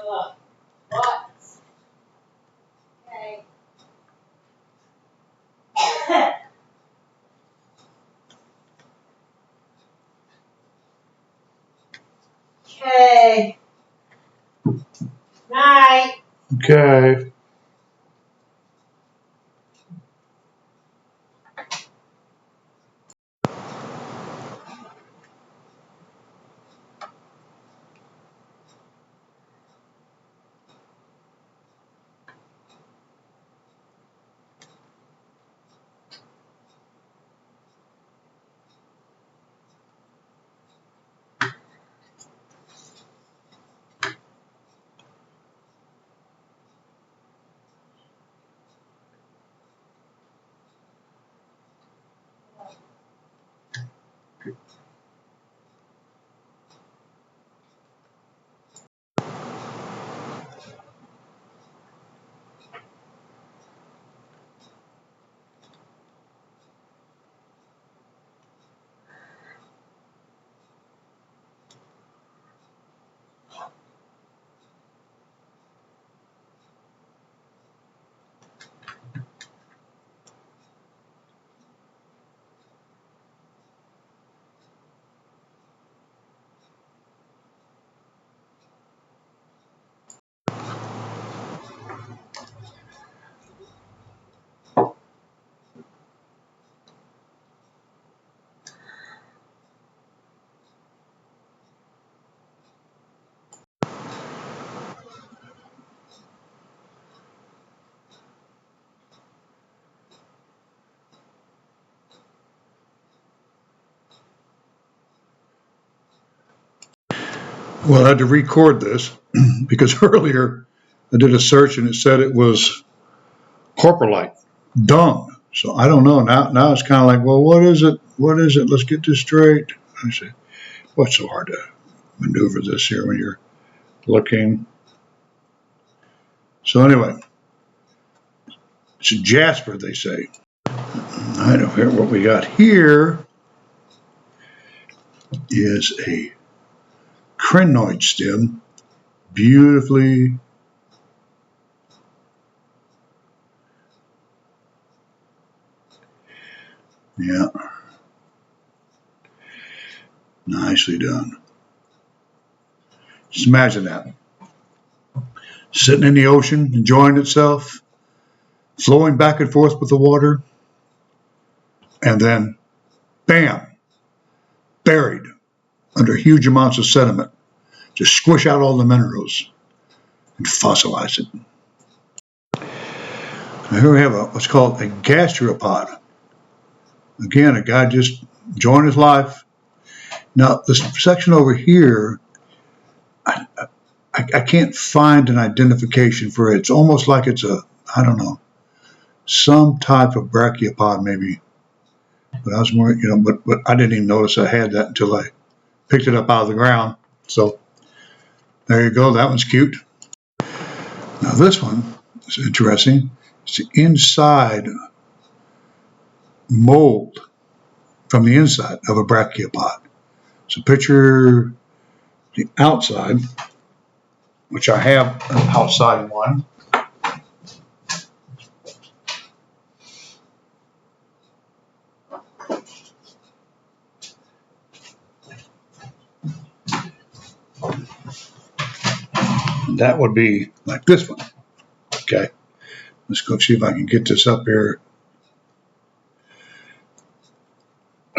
What? Okay. Okay. Night. Okay. Well, I had to record this because earlier I did a search and it said it was coprolite, dung. So I don't know. Now it's kind of like, well, what is it? What is it? Let's get this straight. I say, what's so hard to maneuver this here when you're looking? So anyway, it's a jasper, they say. I don't know what we got here is a crinoid stem, beautifully. Yeah, nicely done. Just imagine that. Sitting in the ocean, enjoying itself, flowing back and forth with the water, and then, bam, buried under huge amounts of sediment. Just squish out all the minerals and fossilize it. Now here we have what's called a gastropod. Again, a guy just enjoying his life. Now, this section over here, I can't find an identification for it. It's almost like it's I don't know, some type of brachiopod maybe. But I was more, but I didn't even notice I had that until I picked it up out of the ground. So there you go. That one's cute. Now this one is interesting. It's the inside mold from the inside of a brachiopod. So picture the outside, which I have an outside one. That would be like this one. Okay. Let's go see if I can get this up here.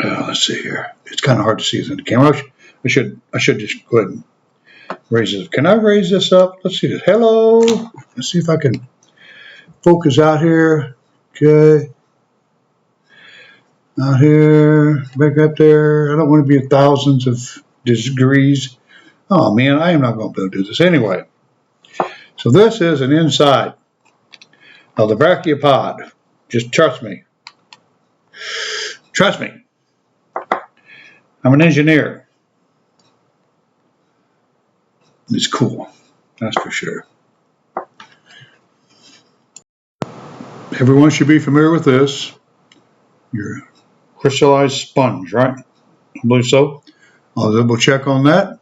Let's see here. It's kind of hard to see this in the camera. I should just go ahead and raise this. Can I raise this up? Let's see this. Hello. Let's see if I can focus out here. Okay. Out here, back up there. I don't want to be at thousands of degrees. Oh man, I am not going to be able to do this anyway. So this is an inside of the brachiopod. Just trust me. Trust me. I'm an engineer. It's cool. That's for sure. Everyone should be familiar with this. Your crystallized sponge, right? I believe so. I'll double check on that.